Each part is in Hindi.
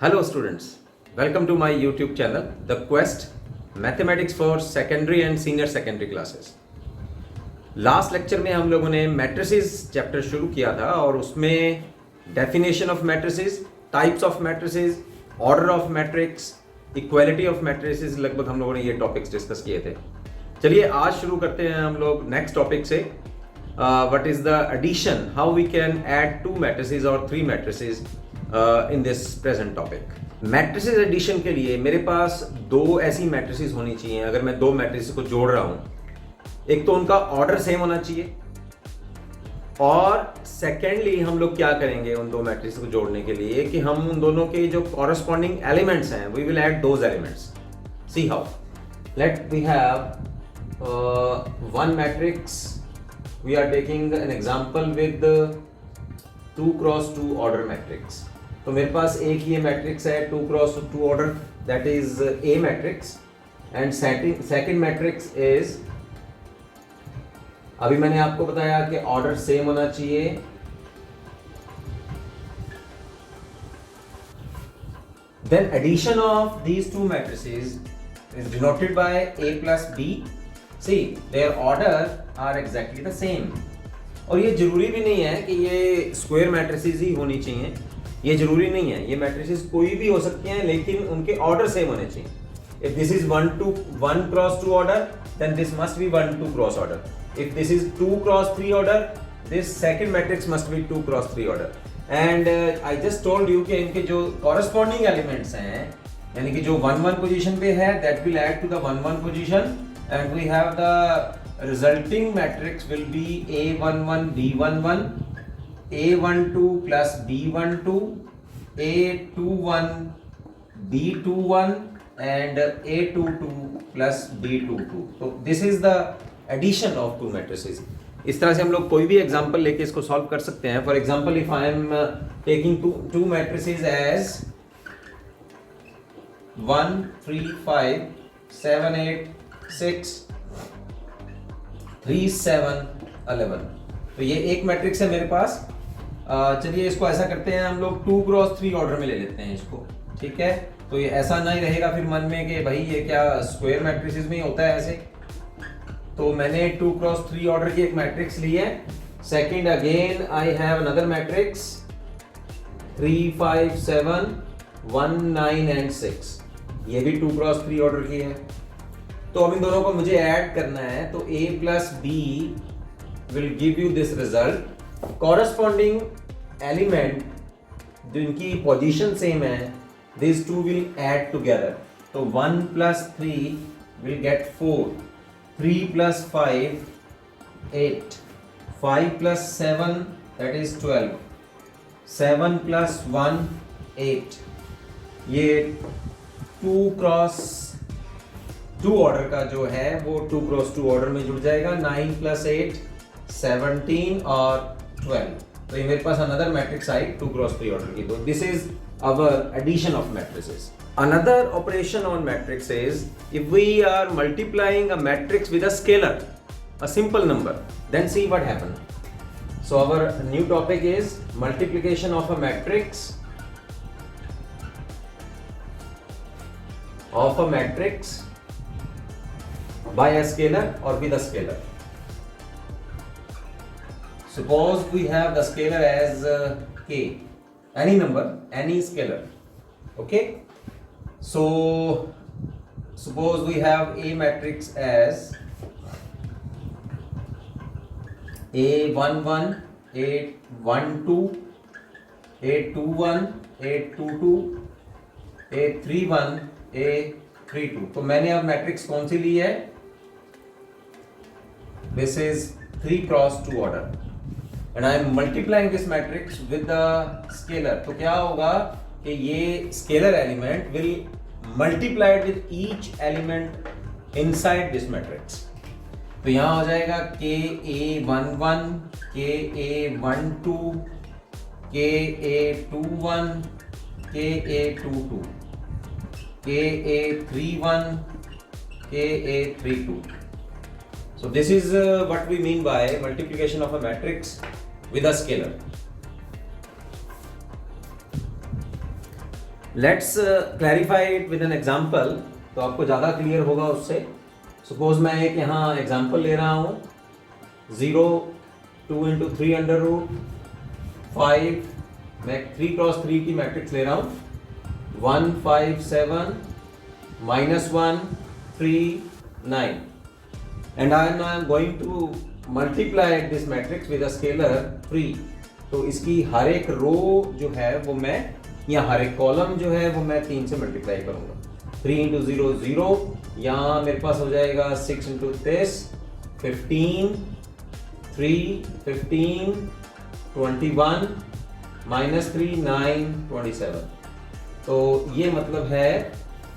Hello students, welcome to my YouTube channel, The Quest Mathematics for Secondary and Senior Secondary Classes. Last lecture में हम लोगों ने मैट्रिसेस चैप्टर शुरू किया था और उसमें definition of matrices, types of matrices, order of matrix, equality of matrices, लगभग हम लोगों ने ये टॉपिक्स डिस्कस किए थे. चलिए आज शुरू करते हैं हम लोग नेक्स्ट टॉपिक से. What is the addition, how we can add two matrices और three matrices in this present topic. Matrices addition के लिए मेरे पास दो ऐसी मैट्रिसेस होनी चाहिए. अगर मैं दो मैट्रिसेस को जोड़ रहा हूं, एक तो उनका ऑर्डर सेम होना चाहिए और सेकेंडली हम लोग क्या करेंगे उन दो मैट्रिसेस को जोड़ने के लिए कि हम उन दोनों के जो कॉरस्पॉन्डिंग एलिमेंट्स हैं we will add those elements. See how. Let we have one matrix. We are taking an example with 2 cross 2 order matrix. तो मेरे पास एक ये मैट्रिक्स है 2 cross 2 order, that is a matrix. And second matrix is, अभी मैंने आपको बताया कि ऑर्डर सेम होना चाहिए. Then addition of these two matrices is denoted by a plus b. C their order are exactly the same. और ये जरूरी भी नहीं है कि ये स्क्वायर मैट्रिसेस ही होनी चाहिए, ये जरूरी नहीं है. ये मैट्रिसेस कोई भी हो सकती हैं लेकिन उनके ऑर्डर सेम होने चाहिए. If this is 1 cross 2 order, then this must be 1 2 cross order. If this is 2 cross 3 order, this second matrix must be 2 cross 3 order. And I just told you कि इनके जो corresponding elements हैं, यानी कि जो 1 1 position पे है, that will add to the 1 1 position, and we have the resulting matrix will be A11 B11, A12 plus B12, A21 B21 and A22 plus B22. So this is the addition of two matrices. इस तरह से हम लोग कोई भी एग्जांपल लेके इसको सॉल्व कर सकते हैं. For example if I am taking two matrices as 1 3 5 7 8 6 3 7 11. तो ये एक मैट्रिक्स है मेरे पास. चलिए इसको ऐसा करते हैं, हम लोग 2 क्रॉस 3 ऑर्डर में ले लेते हैं इसको. ठीक है, तो ये ऐसा नहीं रहेगा फिर मन में कि भाई ये क्या स्क्वायर मैट्रिसेस में ही होता है ऐसे. तो मैंने 2 क्रॉस 3 ऑर्डर की एक मैट्रिक्स ली है. Second again I have another matrix 3 5 7 1 9 and 6. ये भी 2 क्रॉस 3 ऑर्डर की है. तो अब इन दोनों को मुझे ऐड करना है. तो a plus b will give you this result. Corresponding element जिनकी पोजीशन सेम है, these two will add together. So 1 plus 3 will get 4. 3 plus 5 8. 5 plus 7 that is 12. 7 plus 1 8. ये 2 cross 2 ऑर्डर का जो है वो 2 cross 2 ऑर्डर में जुड़ जाएगा. 9 plus 8 17 और 12. तो ये मेरे पास अनदर मैट्रिक्स आई 2 cross 3 ऑर्डर की. तो this is our addition of matrices. Another operation on matrix is if we are multiplying a matrix with a scalar, a simple number, then see what happens. So our new topic is multiplication of a matrix by a scalar or with a scalar. Suppose we have the scalar as k. Any number, any scalar. Okay, so suppose we have a matrix as A11 A12 A21 A22 A31 A32. तो मैंने अब मैट्रिक्स कौन सी ली है? This is 3 cross 2 order. And I am multiplying this matrix with the scalar. तो क्या होगा कि ये scalar element will multiplied with each element inside this matrix. तो यहाँ हो जाएगा KA11, KA12, KA21, KA22, KA31, KA32. So this is what we mean by multiplication of a matrix with a scalar. Let's clarify it with an example, तो आपको ज़्यादा क्लियर होगा उससे। सपोज मैं एक यहाँ एग्जांपल ले रहा हूँ, 0 2 इंटू 3 अंडर रूट 5, मैं 3 क्रॉस 3 की मैट्रिक्स ले रहा हूँ, 1 5 7 -1 3 9, and I am going to multiply this matrix with a scalar 3। तो इसकी हर एक रो जो है वो मैं, या हर एक कॉलम जो है वो मैं 3 से मल्टीप्लाई करूंगा। 3 इंटू 0 0, यहाँ मेरे पास हो जाएगा 6 इंटू दिस 15, 3 15 21 -3 9 27। तो ये मतलब है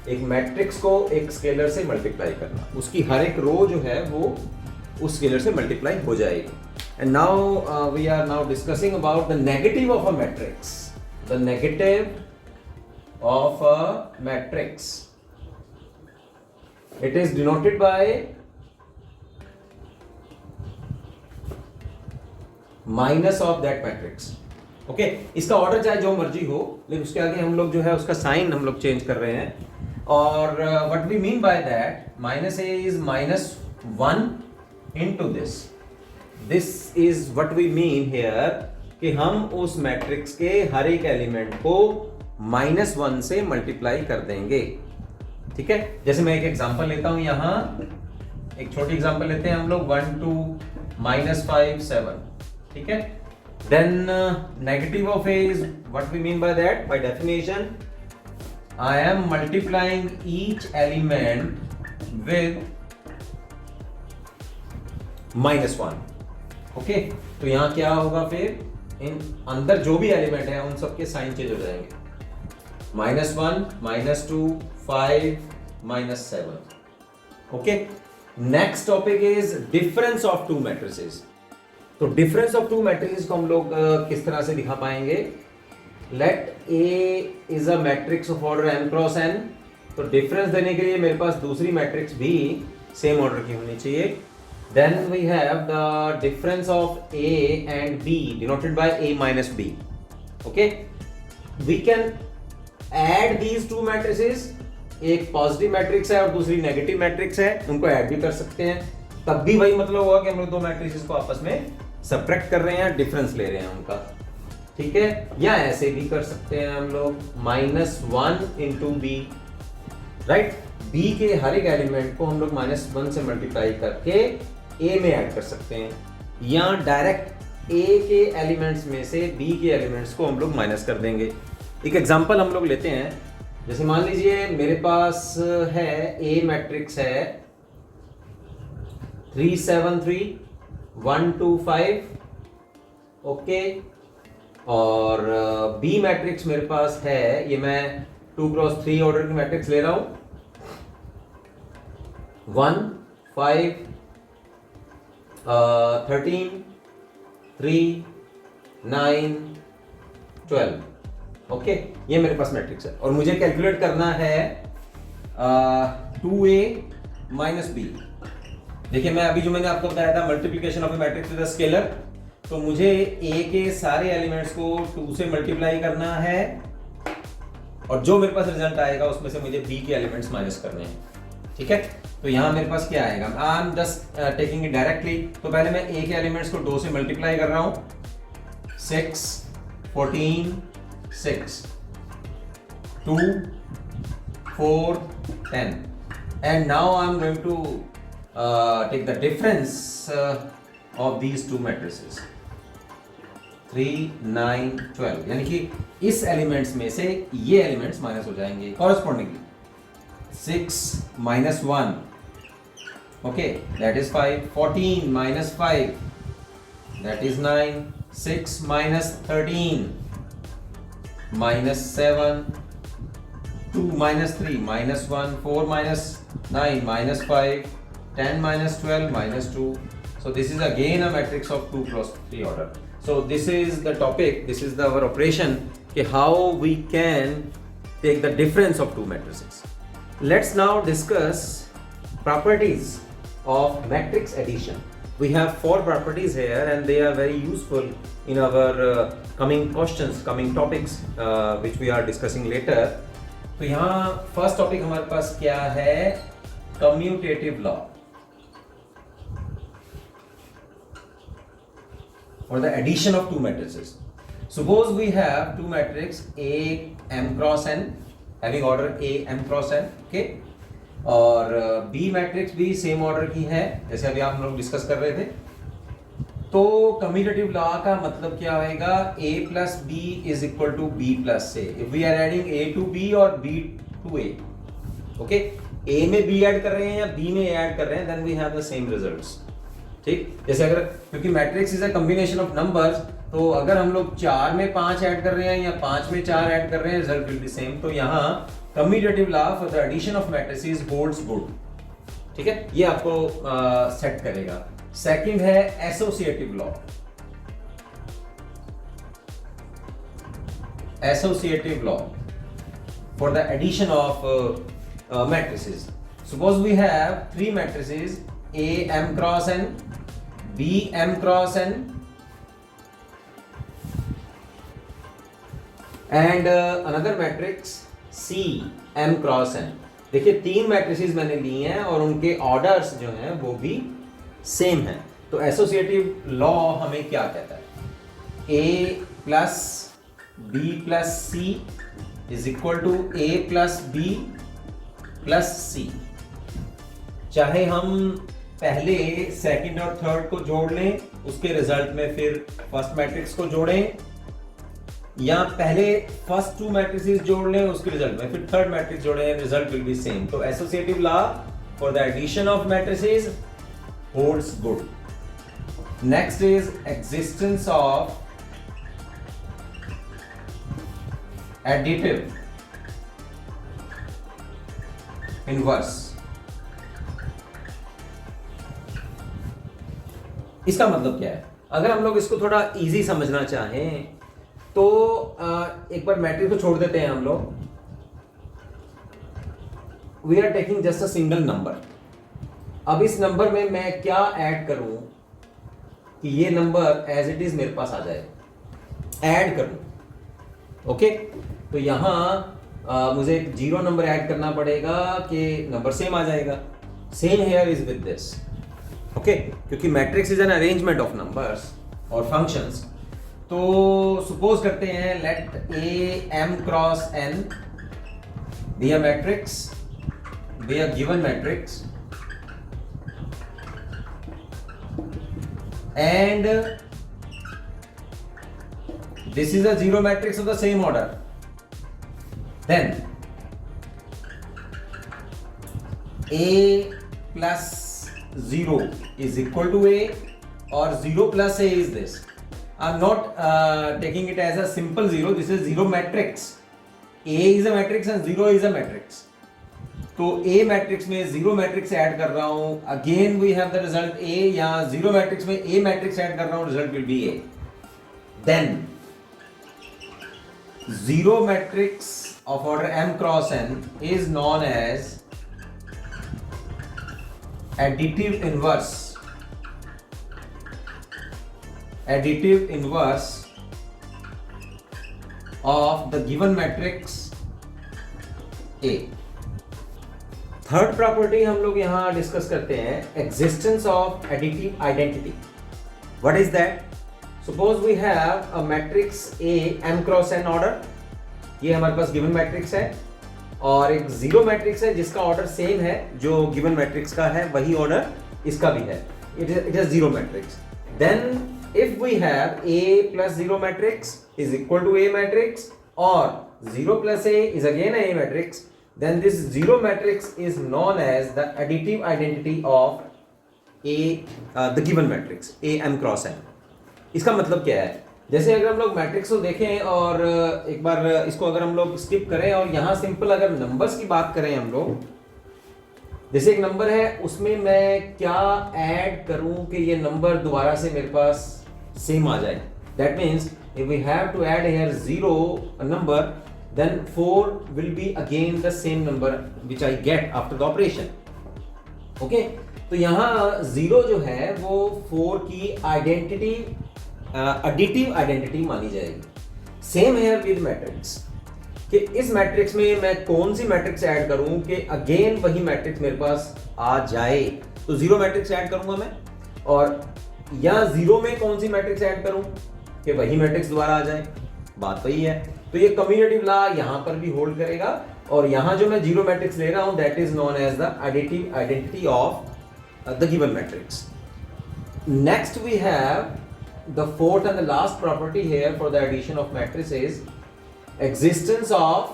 एक मैट्रिक्स को एक स्केलर से मल्टीप्लाई करना, उसकी हर एक रो जो है वो उस स्केलर से मल्टीप्लाई हो जाएगी। And now we are now discussing about the negative of a matrix. The negative of a matrix, it is denoted by minus of that matrix। Okay, इसका ऑर्डर चाहे जो मर्जी हो, लेकिन उसके आगे हम लोग जो है उसका साइन हम लोग चेंज कर रहे हैं। और what we mean by that, minus A is -1 into this. This is what we mean here, कि हम उस मैट्रिक्स के हर एक एलिमेंट को -1 से मल्टीप्लाई कर देंगे। ठीक है, जैसे मैं एक एग्जांपल लेता हूं, यहां एक छोटी एग्जांपल लेते हैं हम लोग, 1 2 -5 7। ठीक है, then negative of A is what we mean by that, by definition I am multiplying each element with -1। Okay, तो यहां क्या होगा फिर, इन अंदर जो भी एलिमेंट है उन सबके साइन चेंज हो जाएंगे, -1 -2 5 -7। Okay, next topic is difference of two matrices. तो डिफरेंस ऑफ टू मैट्रिसेस को हम लोग किस तरह से दिखा पाएंगे। Let A is a matrix of order m cross n। तो डिफरेंस देने के लिए मेरे पास दूसरी मैट्रिक्स भी सेम ऑर्डर की होनी चाहिए। Then we have the difference of a and b denoted by a minus b। Okay, we can add these two matrices. एक पॉजिटिव मैट्रिक्स है और दूसरी नेगेटिव मैट्रिक्स है, उनको ऐड भी कर सकते हैं, तब भी वही मतलब होगा कि हम लोग दो मैट्रिसेस को आपस में सब्ट्रैक्ट कर रहे हैं, डिफरेंस ले रहे हैं उनका। ठीक है, या ऐसे भी कर सकते हैं हम लोग, -1 इंटू बी। राइट, बी के हर एक एलिमेंट को हम लोग -1 से मल्टीप्लाई करके ए में ऐड कर सकते हैं, या डायरेक्ट ए के एलिमेंट्स में से बी के एलिमेंट्स को हम लोग माइनस कर देंगे। एक एग्जांपल हम लोग लेते हैं, जैसे मान लीजिए मेरे पास है ए मैट्रिक्स है 3 7 3 1 2 5। ओके, और बी मैट्रिक्स मेरे पास है, ये मैं 2 क्रॉस 3 ऑर्डर की मैट्रिक्स ले रहा हूं, 1 5 13 3 9 12। ओके, ये मेरे पास मैट्रिक्स है और मुझे कैलकुलेट करना है 2a - b। देखिए, मैं अभी जो मैंने आपको बताया था multiplication of A matrix with a scalar, तो मुझे a के सारे एलिमेंट्स को 2 से मल्टीप्लाई करना है और जो मेरे पास रिजल्ट आएगा उसमें से मुझे b के एलिमेंट्स माइनस करने हैं। ठीक है, तो यहां मेरे पास क्या आएगा, आई am just taking it directly. तो पहले मैं a के एलिमेंट्स को 2 से मल्टीप्लाई कर रहा हूं, 6 14 6 2 4 10, and now I am going to take the difference of these two matrices 3 9 12, यानी कि इस एलिमेंट्स में से ये एलिमेंट्स माइनस हो जाएंगे correspondingly. 6 -1, okay, that is 5, 14 -5, that is 9, 6 -13 -7, 2 -3 -1, 4 -9 -5, 10 -12 -2. So this is again a matrix of 2 cross 3 order. So this is the topic, this is our operation, how we can take the difference of two matrices. Let's now discuss properties of matrix addition. we have 4 properties here and they are very useful in our coming questions, coming topics which we are discussing later. तो यहाँ फर्स्ट टॉपिक हमारे पास क्या है, commutative law or the addition of two matrices. Suppose we have two matrix A m cross n having order A m cross n, okay, और B मैट्रिक्स भी सेम ऑर्डर की है जैसे अभी हम लोग डिस्कस कर रहे थे. तो कम्यूटेटिव लॉ का मतलब क्या होगा, A plus B is equal to B plus A. If we are adding A to B और B to A, okay, A में B ऐड कर रहे हैं या B में A ऐड कर रहे हैं, then we have the same results. ठीक, जैसे अगर क्योंकि matrix is a combination of numbers, तो अगर हम लोग 4 में 5 ऐड कर रहे हैं या 5 में 4 ऐड कर रहे हैं, रिजल्ट विल बी सेम. तो यहाँ commutative law for the addition of matrices holds good. ठीक है, ये आपको सेट करेगा. सेकंड है associative law. Associative law for the addition of matrices. Suppose we have 3 matrices A m cross n, B m cross n and another matrix C m cross n. देखिए 3 मैट्रिसेस मैंने लिए हैं और उनके ऑर्डर्स जो हैं वो भी सेम हैं. तो एसोसिएटिव लॉ हमें क्या कहता है, A plus B plus C is equal to A plus B plus C. चाहे हम पहले सेकंड और थर्ड को जोड़ लें, उसके रिजल्ट में फिर फर्स्ट मैट्रिक्स को जोड़ें, या पहले फर्स्ट 2 मैट्रिसेस जोड़ लें, उसके रिजल्ट में फिर थर्ड मैट्रिक्स जोड़ें, रिजल्ट विल बी सेम. तो associative law for the addition of matrices holds good. Next is existence of additive inverse. इसका मतलब क्या है, अगर हम लोग इसको थोड़ा इजी समझना चाहें तो एक बार मैट्रिक्स को छोड़ देते हैं हम लोग. We are taking just a single number. अब इस नंबर में मैं क्या ऐड करूं कि ये नंबर एज इट इज मेरे पास आ जाए, ऐड करूं. ओके, तो यहां मुझे एक 0 नंबर ऐड करना पड़ेगा कि नंबर सेम आ जाएगा. Same here is with this. Okay, क्योंकि matrix is an arrangement of numbers और फंक्शंस. तो सपोज करते हैं let A m cross n be a matrix, be a given matrix, and this is a zero matrix of the same order. Then A plus 0 is equal to A or 0 plus A is this. I'm not taking it as a simple 0. This is 0 matrix. A is a matrix and 0 is a matrix. तो A मैट्रिक्स में 0 मैट्रिक्स ऐड कर रहा हूं, again we have the result A. या 0 मैट्रिक्स में A मैट्रिक्स ऐड कर रहा हूं, रिजल्ट विल बी A. देन 0 matrix of order m cross n is known as additive inverse. Additive inverse of the given matrix A. Third property हम लोग यहां डिस्कस करते हैं, existence of additive identity. What is that? Suppose we have a matrix A m cross n order. ये हमारे पास गिवन मैट्रिक्स है और एक 0 मैट्रिक्स है जिसका ऑर्डर सेम है, जो गिवन मैट्रिक्स का है वही ऑर्डर इसका भी है. It is 0 matrix. Then if we have A plus 0 matrix is equal to A matrix और 0 plus A is again A matrix, then this 0 matrix is known as the additive identity of the given matrix A m cross n. इसका मतलब क्या है? जैसे अगर हम लोग मैट्रिक्स को देखें और एक बार इसको अगर हम लोग स्किप करें और यहाँ सिंपल अगर नंबर्स की बात करें हम लोग, जैसे एक नंबर है उसमें मैं क्या ऐड करूं कि ये नंबर दोबारा से मेरे पास सेम आ जाए. That means if we have to add here 0 a number, then 4 will be again the same number which I get after the operation. Okay, तो यहाँ 0 जो है वो 4 की आइडेंटिटी एडिटिव आइडेंटिटी मानी जाएगी। सेम है विद मैट्रिक्स कि इस मैट्रिक्स में मैं कौन सी मैट्रिक्स ऐड करूं कि अगेन वही मैट्रिक्स मेरे पास आ जाए। तो 0 मैट्रिक्स ऐड करूंगा मैं, और या 0 में कौन सी मैट्रिक्स ऐड करूं कि वही मैट्रिक्स दोबारा आ जाए, बात वही है। तो ये कम्यूटेटिव लॉ यहां पर भी होल्ड करेगा, और यहां जो मैं 0 मैट्रिक्स ले रहा हूं that is known as the additive identity of the given matrix. Next we have the fourth and the last property here for the addition of matrices, existence of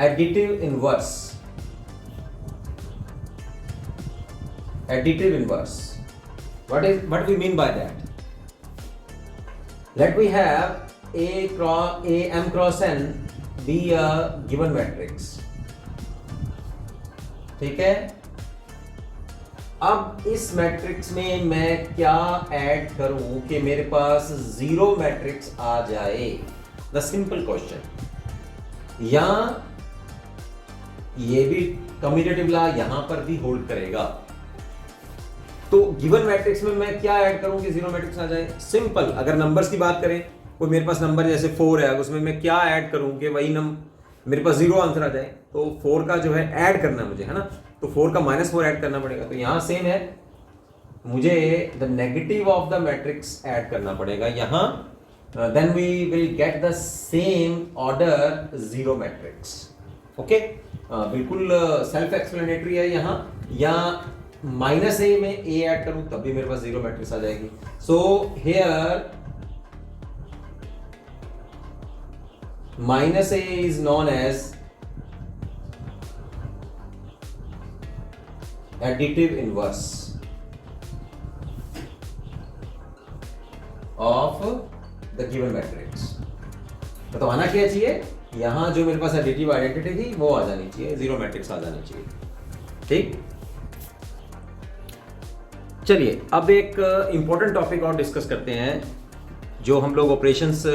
additive inverse. Additive inverse, what we mean by that? Let we have m cross n be a given matrix, ठीक है। अब इस मैट्रिक्स में मैं क्या ऐड करूं कि मेरे पास 0 मैट्रिक्स आ जाए, द सिंपल क्वेश्चन। या ये भी कम्यूटेटिव लॉ यहां पर भी होल्ड करेगा। तो गिवन मैट्रिक्स में मैं क्या ऐड करूं कि 0 मैट्रिक्स आ जाए? सिंपल, अगर नंबर्स की बात करें, कोई मेरे पास नंबर जैसे 4 है, उसमें मैं क्या ऐड करूं कि वही मेरे पास 0 आंसर आ जाए। तो 4 का जो है ऐड करना मुझे, है ना, तो 4 का -4 ऐड करना पड़ेगा। तो यहां सेम है, मुझे the negative of the matrix add करना पड़ेगा यहां, then we will get the same order 0 matrix. Okay, बिल्कुल सेल्फ एक्सप्लेनेटरी है यहाँ। या -a में a ऐड करूं तब भी मेरे पास 0 मैट्रिक्स आ जाएगी। So here -a is known as additive inverse of the given matrix। तो आना क्या चाहिए, यहां जो मेरे पास एडिटिव आइडेंटिटी थी वो आ जानी चाहिए, 0 मैट्रिक्स आ जानी चाहिए। ठीक, चलिए अब एक इंपॉर्टेंट टॉपिक और डिस्कस करते हैं, जो हम लोग ऑपरेशंस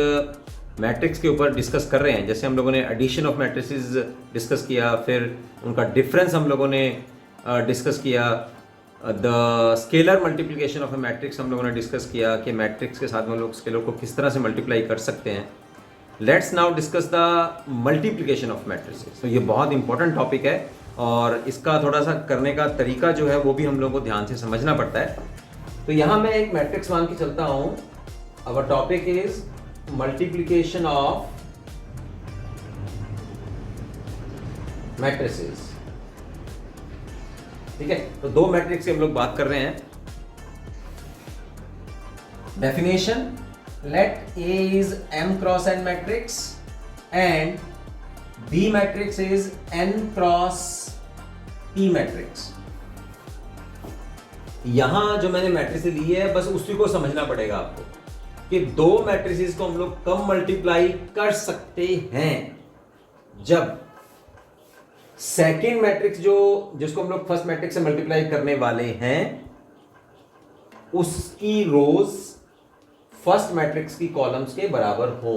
मैट्रिक्स के ऊपर डिस्कस कर रहे हैं। जैसे हम लोगों ने एडिशन ऑफ मैट्रिसेस डिस्कस किया, फिर उनका डिफरेंस हम लोगों ने डिस्कस किया, the scalar multiplication of A matrix हम लोगों ने डिस्कस किया कि मैट्रिक्स के साथ में लोग स्केलर को किस तरह से मल्टीप्लाई कर सकते हैं। Let's now discuss the multiplication of matrices. तो ये बहुत इंपॉर्टेंट टॉपिक है, और इसका थोड़ा सा करने का तरीका जो है वो भी हम लोगों को ध्यान से समझना पड़ता है। तो यहाँ मैं एक मैट्रिक्स मान के चलता हूँ। Our topic is multiplication of matrices, ठीक है। तो 2 मैट्रिक्स की हम लोग बात कर रहे हैं। Definition, let A is m cross n matrix and B matrix is n cross P matrix. यहां जो मैंने मैट्रिक्स ली है बस उसी को समझना पड़ेगा आपको कि 2 मैट्रिसेस को हम लोग कब मल्टीप्लाई कर सकते हैं, जब सेकेंड मैट्रिक्स जिसको हम लोग फर्स्ट मैट्रिक्स से मल्टीप्लाई करने वाले हैं उसकी रोज फर्स्ट मैट्रिक्स की कॉलम्स के बराबर हो।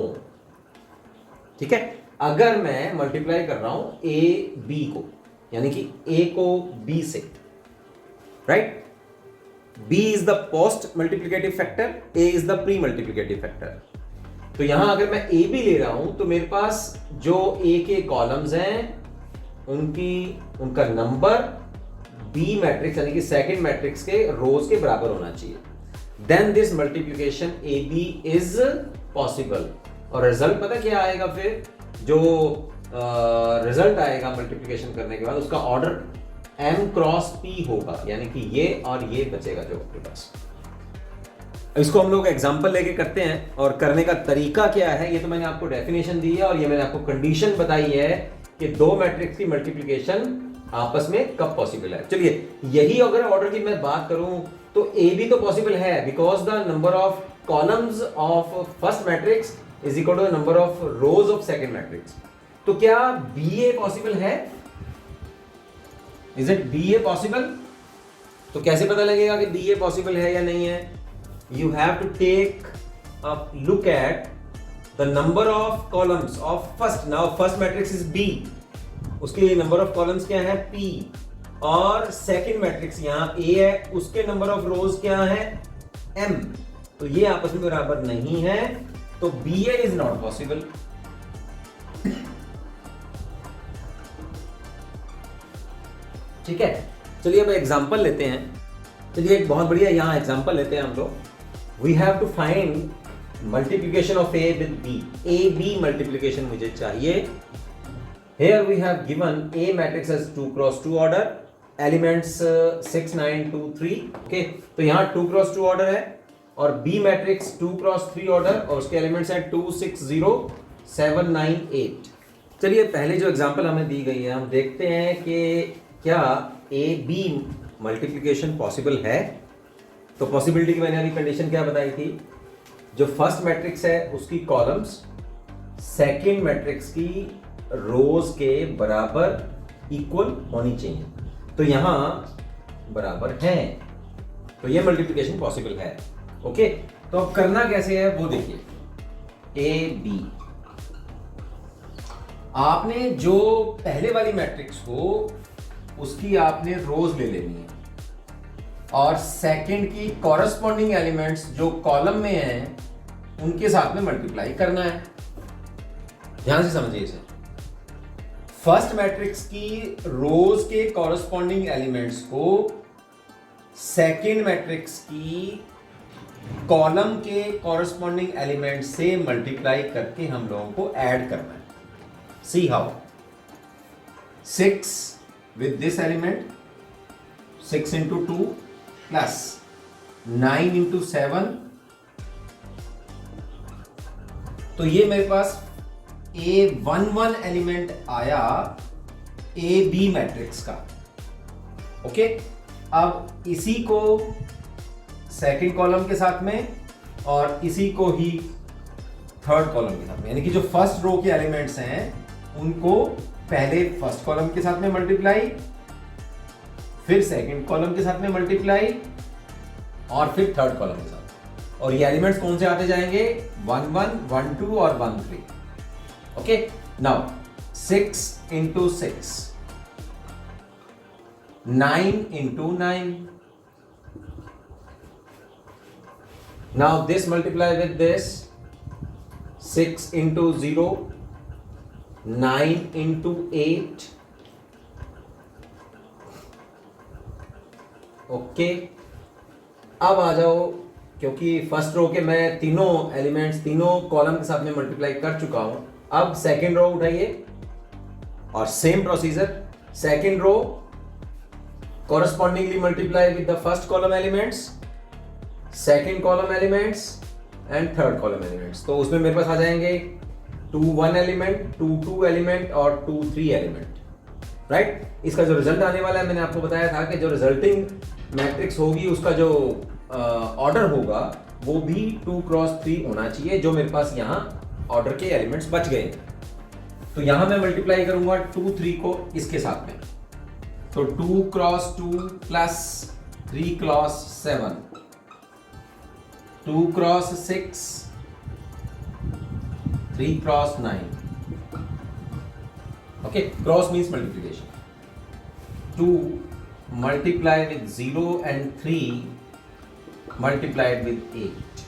ठीक है, अगर मैं मल्टीप्लाई कर रहा हूं ए बी को, यानी कि ए को बी से, right, B is the post multiplicative factor, A is the pre multiplicative factor. तो यहां अगर मैं ए बी ले रहा हूं तो मेरे पास जो ए के कॉलम्स हैं उनका नंबर बी मैट्रिक्स यानी कि सेकंड मैट्रिक्स के रोज के बराबर होना चाहिए। Then this multiplication A B is possible. और रिजल्ट पता क्या आएगा, फिर जो रिजल्ट आएगा मल्टीप्लिकेशन करने के बाद उसका ऑर्डर m क्रॉस p होगा, यानी कि ये और ये बचेगा जो आपके पास। इसको हम लोग एग्जांपल लेके करते हैं, और करने का तरीका क्या है ये तो मैंने आपको डेफिनेशन दी है, और ये मैंने आपको कंडीशन बताई है कि 2 मैट्रिक्स की मल्टीप्लिकेशन आपस में कब पॉसिबल है। चलिए, यही अगर ऑर्डर की मैं बात करूं तो ए बी तो पॉसिबल है, because the number of columns of first matrix is equal to the number of rows of second matrix. तो क्या बी ए पॉसिबल है? Is it B A possible? तो कैसे पता लगेगा कि बी ए पॉसिबल है या नहीं है? You have to take a look at the number of columns of first. Now first matrix is B, उसके लिए नंबर ऑफ कॉलम्स क्या है? P। और सेकंड मैट्रिक्स यहां ए है, उसके नंबर ऑफ रोज क्या है m, तो ये आपस में बराबर नहीं है, तो BA इज नॉट पॉसिबल। ठीक है, चलिए अब एग्जांपल लेते हैं। चलिए एक बहुत बढ़िया यहां एग्जांपल लेते हैं हम लोग। We have to find multiplication of A with B, A B multiplication मुझे चाहिए। Here we have given A matrix as 2 cross 2 order, elements 6 9 2 3, okay, तो यहाँ 2 cross 2 order है, और B matrix 2 cross 3 order और उसके elements हैं 2 6 0 7 9 8। चलिए पहले जो एग्जांपल हमें दी गई है हम देखते हैं कि क्या A B मल्टीप्लिकेशन पॉसिबल है। तो पॉसिबिलिटी की मैंने अभी कंडीशन क्या बताई थी, जो फर्स्ट मैट्रिक्स है उसकी कॉलम्स सेकेंड मैट्रिक्स की रोज के बराबर इक्वल होनी चाहिए, तो यहां बराबर हैं, तो ये मल्टीप्लिकेशन पॉसिबल है। ओके, तो अब करना कैसे है वो देखिए। ए बी, आपने जो पहले वाली मैट्रिक्स हो उसकी आपने रोज ले लेनी है, और सेकंड की कॉरस्पॉन्डिंग एलिमेंट्स जो कॉलम में हैं उनके साथ में मल्टीप्लाई करना है। ध्यान से समझिए इसे। फर्स्ट मैट्रिक्स की रोज के कॉरस्पॉन्डिंग एलिमेंट्स को सेकंड मैट्रिक्स की कॉलम के कॉरस्पॉन्डिंग एलिमेंट से मल्टीप्लाई करके हम लोगों को ऐड करना है। See how, 6 with this element, 6 into 2 plus 9 into 7, तो ये मेरे पास A11 एलिमेंट आया AB मैट्रिक्स का। ओके, अब इसी को सेकंड कॉलम के साथ में और इसी को ही थर्ड कॉलम के साथ में, यानी कि जो फर्स्ट रो के एलिमेंट्स हैं उनको पहले फर्स्ट कॉलम के साथ में मल्टीप्लाई, फिर सेकंड कॉलम के साथ में मल्टीप्लाई, और फिर थर्ड कॉलम के साथ। और ये एलिमेंट्स कौन से आते जाएंगे, 1 1 1 2 और 1 3। Okay, now 6 into 6, 9 into 9. Now this multiply with this, 6 into 0, 9 into 8. Okay, अब आ जाओ, क्योंकि फर्स्ट रो के मैं तीनों एलिमेंट्स तीनों कॉलम के साथ में मल्टीप्लाई कर चुका हूं। अब सेकेंड रो उठाइए और same procedure, second row correspondingly multiply with the first column elements, second column elements and third column elements। तो उसमें मेरे पास आ जाएंगे 2 1 एलिमेंट, 2 2 एलिमेंट और 2 3 एलिमेंट, राइट। इसका जो रिजल्ट आने वाला है, मैंने आपको बताया था कि जो रिजल्टिंग मैट्रिक्स होगी उसका जो ऑर्डर होगा वो भी 2 क्रॉस 3 होना चाहिए, जो मेरे पास यहाँ ऑर्डर के एलिमेंट्स बच गए। तो यहां मैं मल्टीप्लाई करूंगा 2 3 को इसके साथ में, तो 2 cross 2 plus 3 cross 7, 2 cross 6, 3 cross 9। Okay, cross means multiplication. 2 multiply with 0 and 3 multiplied with 8।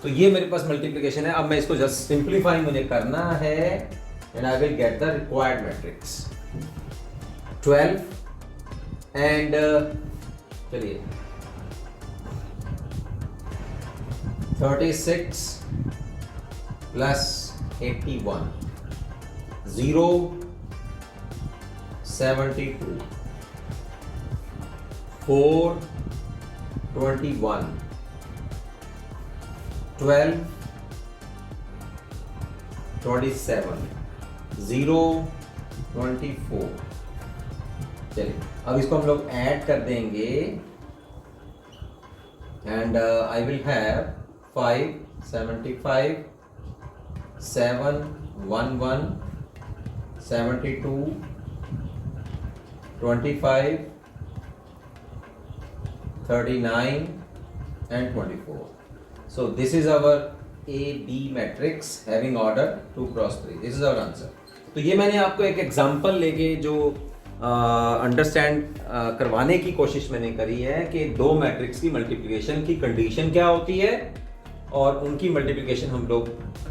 तो ये मेरे पास मल्टीप्लिकेशन है। अब मैं इसको जस्ट सिंप्लीफाई मुझे करना है and I will get the required matrix 12 and चलिए 36 प्लस 81, 0 72, 4 21, 12 27, 0 24। चलिए अब इसको हम लोग ऐड कर देंगे and I will have 5 75, 7 11, 72, 25, 39 and 24. So this is our AB matrix having order 2 cross 3. This is our answer. तो ये मैंने आपको एक एग्जांपल लेके जो अंडरस्टैंड करवाने की कोशिश मैंने करी है कि दो मैट्रिक्स की मल्टीप्लिकेशन की कंडीशन क्या होती है और उनकी मल्टीप्लिकेशन हम लोग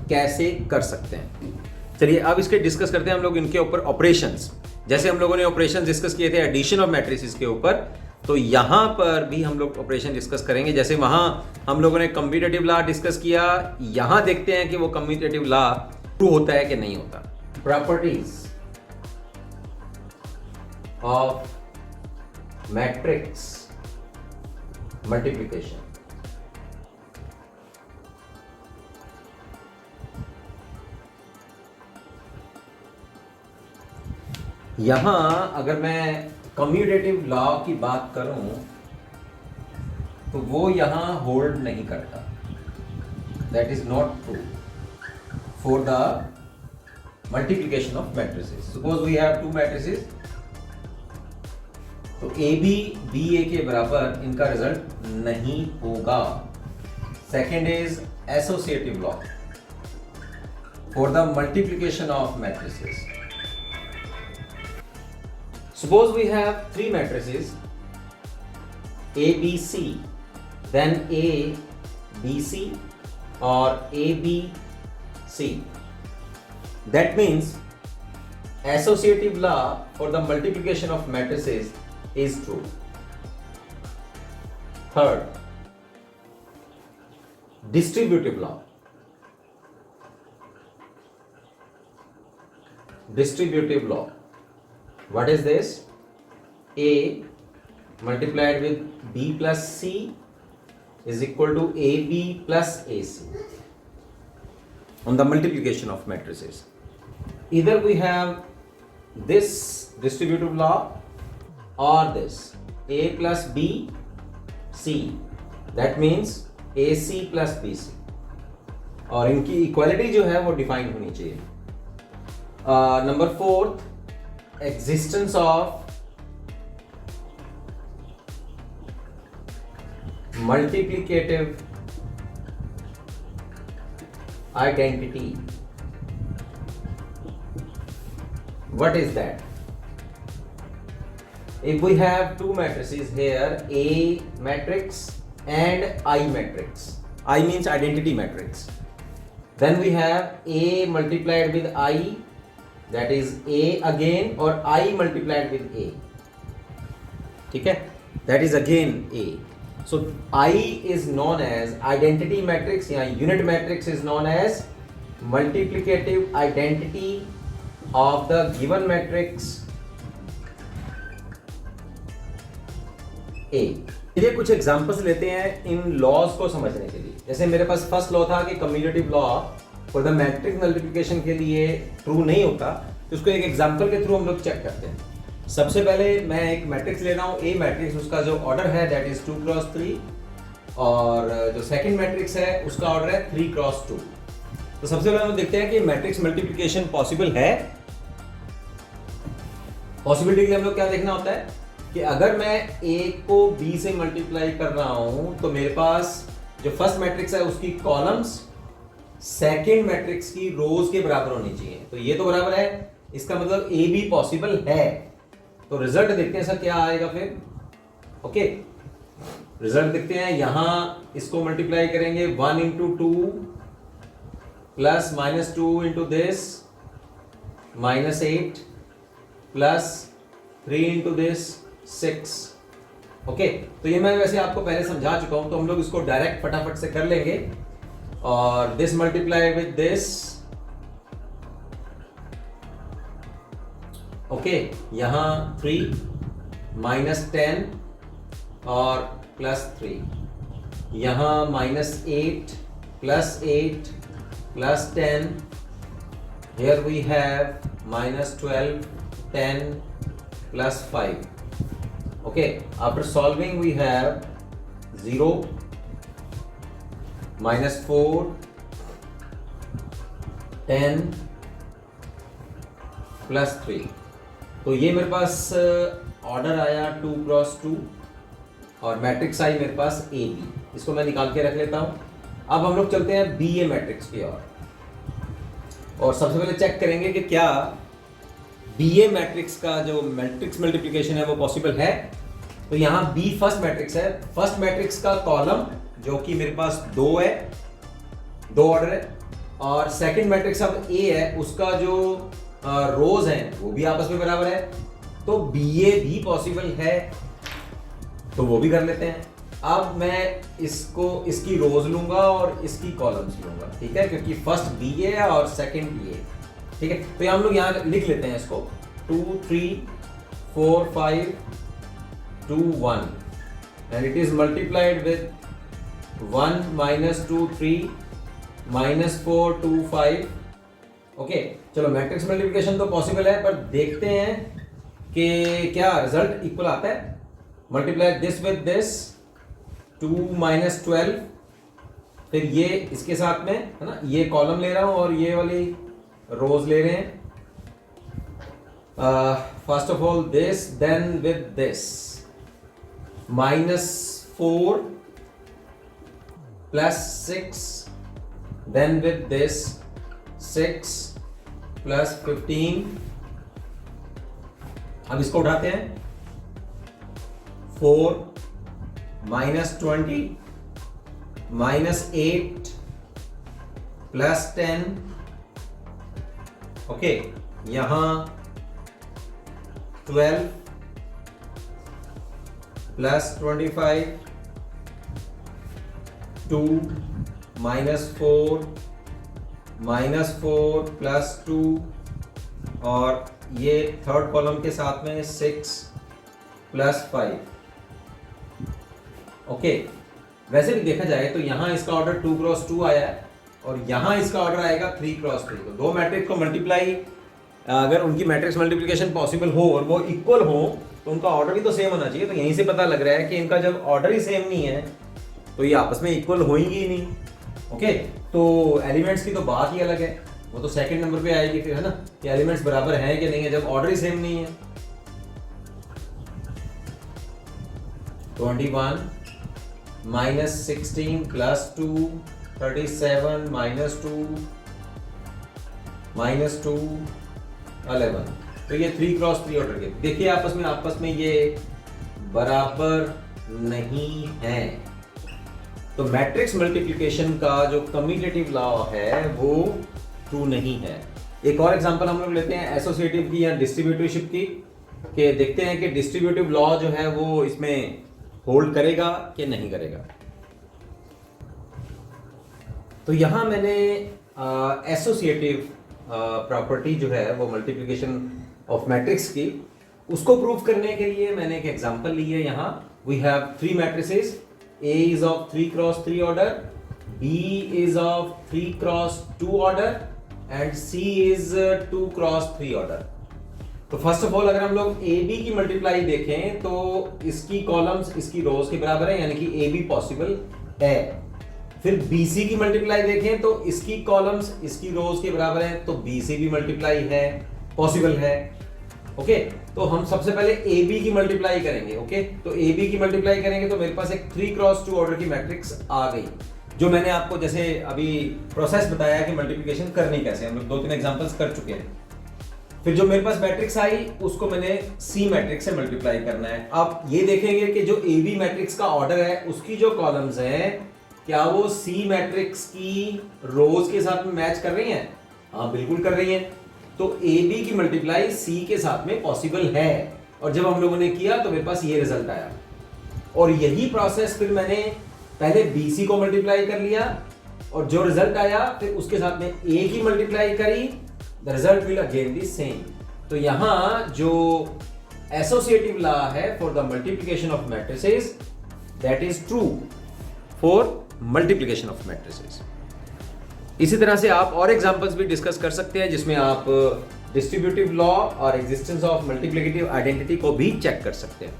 कैसे कर सकते हैं। चलिए अब इसके डिस्कस करते हैं हम लोग इनके ऊपर ऑपरेशंस। जैसे हम लोगों ने ऑपरेशन डिस्कस किए थे एडिशन ऑफ मैट्रिसेस के ऊपर, तो यहाँ पर भी हम लोग ऑपरेशन डिस्कस करेंगे। जैसे वहाँ हम लोगों ने कम्यूटेटिव लॉ डिस्कस किया, यहाँ देखते हैं कि वो कम्यूटेटिव लॉ ट्रू होता है कि नहीं होता। Properties of matrix multiplication. यहां अगर मैं कम्यूटेटिव लॉ की बात करूं तो वो यहां होल्ड नहीं करता। That is not true for the multiplication of matrices. Suppose we have two matrices, तो ए बी बी ए के बराबर इनका रिजल्ट नहीं होगा। Second is associative law for the multiplication of matrices. Suppose we have three matrices A, B, C, then A, B, C or A, B, C. That means associative law for the multiplication of matrices is true. Third, distributive law. Distributive law. What is this? A multiplied with B plus C is equal to AB plus AC on the multiplication of matrices. Either we have this distributive law or this A plus B C, that means AC plus BC, और इनकी इक्वालिटी जो है वो डिफाइन होनी चाहिए। Number fourth, existence of multiplicative identity. What is that? If we have two matrices here, A matrix and I matrix, I means identity matrix, then we have A multiplied with I, that is A again, or I multiplied with A, ठीक है, that is again A. So I is known as identity matrix या unit matrix is known as multiplicative identity of the given matrix A. ये कुछ एग्जांपल्स लेते हैं इन लॉज को समझने के लिए। जैसे मेरे पास फर्स्ट लॉ था कि commutative law for the matrix multiplication के लिए ट्रू नहीं होता, तो उसको एक एग्जांपल के थ्रू हम लोग चेक करते हैं। सबसे पहले मैं एक मैट्रिक्स ले रहा हूँ ए मैट्रिक्स, उसका जो ऑर्डर है दैट इज 2 क्रॉस 3 और जो सेकंड मैट्रिक्स है उसका ऑर्डर है 3 क्रॉस 2। तो सबसे पहले हम देखते हैं कि मैट्रिक्स मल्टीप्लिकेशन पॉसिबल है। पॉसिबिलिटी के लिए हम लोग क्या देखना होता है कि अगर मैं ए को बी से मल्टीप्लाई कर रहा हूं तो मेरे पास जो फर्स्ट मैट्रिक्स है उसकी कॉलम्स सेकेंड मैट्रिक्स की रोज के बराबर होनी चाहिए। तो ये तो बराबर है, इसका मतलब ए बी पॉसिबल है। तो रिजल्ट देखते हैं सर क्या आएगा फिर। ओके, रिजल्ट देखते हैं। यहां इसको मल्टीप्लाई करेंगे 1 into 2 plus -2 into this -8 plus 3 into this 6। Okay, तो ये मैं वैसे आपको पहले समझा चुका हूं, तो हम लोग इसको डायरेक्ट फटाफट से कर लेंगे। और this multiply with this, okay, यहां 3 -10 और +3, यहां -8 +8 +10, here we have -12 10 +5. Okay, after solving we have 0 -4 10 +3। तो ये मेरे पास ऑर्डर आया 2 क्रॉस 2 और मैट्रिक्स आई मेरे पास ए बी। इसको मैं निकाल के रख लेता हूं। अब हम लोग चलते हैं बी ए मैट्रिक्स की ओर और सबसे पहले चेक करेंगे कि क्या BA मैट्रिक्स का जो मैट्रिक्स मल्टीप्लिकेशन है वो पॉसिबल है। तो यहाँ B फर्स्ट मैट्रिक्स है, फर्स्ट मैट्रिक्स का कॉलम जो कि मेरे पास 2 है, 2 ऑर्डर है, और सेकंड मैट्रिक्स अब A है, उसका जो रोज हैं वो भी आपस में बराबर है, तो BA भी पॉसिबल है, तो वो भी कर लेते हैं। अब मैं इसकी रोज लूंगा और इसकी कॉलम्स लूंगा, ठीक है, क्योंकि फर्स्ट BA है और सेकंड BA, ठीक है। तो हम लोग यहाँ लिख लेते हैं इसको 2 3 4 5 2 1 and it is multiplied with 1 -2 3 -4 2 5। Okay, चलो मैट्रिक्स मल्टीप्लिकेशन तो पॉसिबल है, पर देखते हैं कि क्या रिजल्ट इक्वल आता है। मल्टीप्लाई दिस विद दिस 2 -12, फिर ये इसके साथ में है ना, ये कॉलम ले रहा हूं और ये वाली रोज ले रहे हैं। First of all this, then with this -4 +6, then with this 6 +15। अब इसको उठाते हैं, 4 -20 -8 +10। ओके, यहां 12 +25 2 -4 -4 +2, और ये थर्ड कॉलम के साथ में 6 +5। ओके, वैसे भी देखा जाए तो यहां इसका ऑर्डर 2 × 2 आया है और यहां इसका ऑर्डर आएगा 3 × 3। तो दो मैट्रिक्स को मल्टीप्लाई, अगर उनकी मैट्रिक्स मल्टीप्लिकेशन पॉसिबल हो और वो इक्वल हो तो उनका ऑर्डर भी तो सेम होना चाहिए। तो यहीं से पता लग रहा है कि इनका जब ऑर्डर ही सेम नहीं है तो ये आपस में इक्वल होंगी ही नहीं। ओके, तो एलिमेंट्स की तो बात ही अलग है, वो तो सेकंड नंबर पे आएगी फिर, है ना, कि एलिमेंट्स बराबर हैं कि नहीं है जब ऑर्डर ही सेम नहीं है। 21 -16 +2 37 -2 -2 11। तो ये 3 × 3 ऑर्डर के, देखिए आपस में ये बराबर नहीं है। तो मैट्रिक्स मल्टीप्लिकेशन का जो कम्यूटेटिव लॉ है वो ट्रू नहीं है। एक और एग्जांपल हम लोग लेते हैं एसोसिएटिव की या डिस्ट्रीब्यूटिवशिप की, कि देखते हैं कि डिस्ट्रीब्यूटिव लॉ जो है वो इसमें होल्ड करेगा कि नहीं करेगा। तो यहां मैंने एसोसिएटिव प्रॉपर्टी जो है वो मल्टीप्लिकेशन ऑफ मैट्रिक्स की, उसको प्रूव करने के लिए मैंने एक एग्जांपल ली है। यहां we have 3 matrices, A is of 3 × 3 order, B is of 3 × 2 order and C is 2 × 3 order। तो फर्स्ट ऑफ ऑल अगर हम लोग AB की मल्टीप्लाई देखें तो इसकी कॉलम्स इसकी रोज के बराबर है, यानी कि AB पॉसिबल है। फिर BC की मल्टीप्लाई देखें तो इसकी कॉलम्स इसकी रोज के बराबर है, तो BC भी मल्टीप्लाई है, पॉसिबल है। ओके, तो हम सबसे पहले AB की मल्टीप्लाई करेंगे। ओके, तो AB की मल्टीप्लाई करेंगे तो मेरे पास एक 3 × 2 ऑर्डर की मैट्रिक्स आ गई, जो मैंने आपको जैसे अभी प्रोसेस बताया कि मल्टीप्लिकेशन करनी कैसे, हम लोग 2-3 एग्जांपल्स कर चुके हैं। फिर जो मेरे पास मैट्रिक्स आई उसको मैंने C मैट्रिक्स से मल्टीप्लाई करना है। अब ये देखेंगे कि जो AB मैट्रिक्स का ऑर्डर है उसकी जो कॉलम्स हैं क्या वो C मैट्रिक्स की रोज के साथ में मैच कर रही हैं? हाँ, बिल्कुल कर रही हैं। तो AB की मल्टीप्लाई C के साथ में पॉसिबल है, और जब हम लोगों ने किया तो मेरे पास ये रिजल्ट आया। और यही प्रोसेस फिर मैंने पहले BC को मल्टीप्लाई कर लिया और जो रिजल्ट आया फिर उसके साथ में A की मल्टीप्लाई करी, the result will again B same. तो यहां जो एसोसिएटिव लॉ है for the multiplication of matrices, that is true for multiplication of matrices. इसी तरह से आप और एग्जांपल्स भी डिस्कस कर सकते हैं जिसमें आप डिस्ट्रीब्यूटिव लॉ और एग्जिस्टेंस ऑफ मल्टीप्लिकेटिव आइडेंटिटी को भी चेक कर सकते हैं।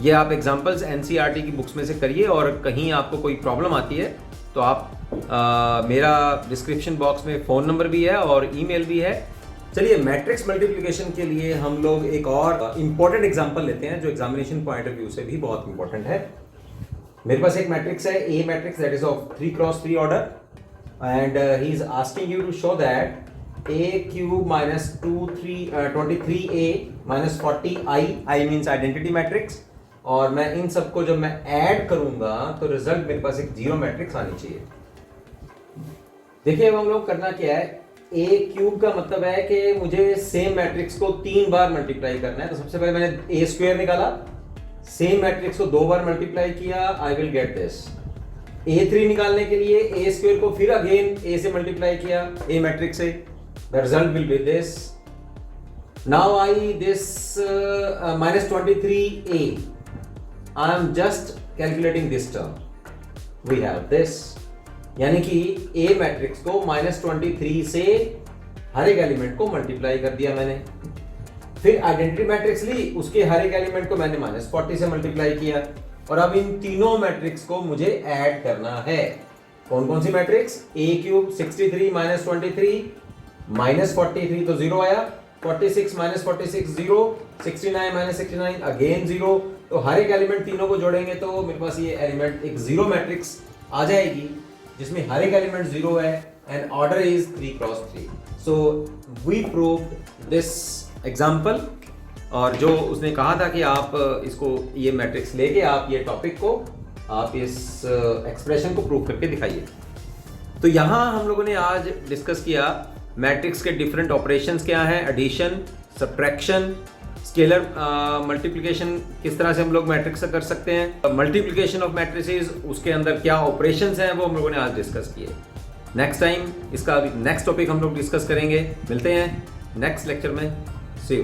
ये आप एग्जांपल्स एनसीईआरटी की बुक्स में से करिए, और कहीं आपको कोई प्रॉब्लम आती है तो आप मेरा डिस्क्रिप्शन बॉक्स में फ़ोन नंबर भी है और ईमेल भी है। चलिए, मैट्रिक्स मल्टीप्लिकेशन के लिए हम लोग एक और इंपॉर्टेंट एग्जांपल लेते हैं जो एग्जामिनेशन पॉइंट ऑफ व्यू से भी बहुत इंपॉर्टेंट है। मेरे पास एक मैट्रिक्स है A matrix, that is of 3 × 3 order, and he is asking you to show that A cube minus 23a minus 40i, I means identity matrix, और मैं इन सबको जब मैं ऐड करूंगा तो रिजल्ट मेरे पास एक जीरो मैट्रिक्स आनी चाहिए। देखिए अब हम लोग करना क्या है, ए क्यूब का मतलब है कि मुझे सेम मैट्रिक्स को 3 बार मल्टीप्लाई करना है। तो सबसे पहले मैंने ए स्क्वायर निकाला, सेम मैट्रिक्स को 2 बार मल्टीप्लाई किया, I will get this. A3 निकालने के लिए ए स्क्वायर को फिर अगेन ए से मल्टीप्लाई किया, ए मैट्रिक्स से, the result will be this. Now I this minus 23a, I am just calculating this term, we have this, यानी कि ए मैट्रिक्स को माइनस 23 से हर एक एलिमेंट को मल्टीप्लाई कर दिया मैंने। फिर आइडेंटिटी मैट्रिक्स ली, उसके हर एक एलिमेंट को मैंने माइनस 40 से मल्टीप्लाई किया, और अब इन तीनों मैट्रिक्स को मुझे ऐड करना है। कौन कौन सी मैट्रिक्स, ए क्यूब 63 माइनस 23 माइनस 43 तो जीरो आया, 46 minus 46 zero, 69 minus 69 again zero. तो हर एक एलिमेंट तीनों को जोड़ेंगे तो मेरे पास ये एलिमेंट एक जीरो मैट्रिक्स आ जाएगी जिसमें हर एक एलिमेंट जीरो है, and order is 3 cross 3। So we proved this example, और जो उसने कहा था कि आप इसको ये मैट्रिक्स लेके आप ये टॉपिक को, आप इस एक्सप्रेशन को प्रूव करके दिखाइए। तो यहाँ हम लोगों ने आज डिस्कस किया मैट्रिक्स के डिफरेंट ऑपरेशंस क्या हैं, एडिशन, सब्ट्रैक्शन, स्केलर मल्टीप्लिकेशन, किस तरह से हम लोग मैट्रिक्स कर सकते हैं, मल्टीप्लिकेशन ऑफ मैट्रिसेस, उसके अंदर क्या ऑपरेशंस हैं, वो हम लोगों ने आज डिस्कस किए। नेक्स्ट टाइम इसका नेक्स्ट टॉपिक हम लोग डिस्कस करेंगे। मिलते हैं नेक्स्ट लेक्चर में, सी यू।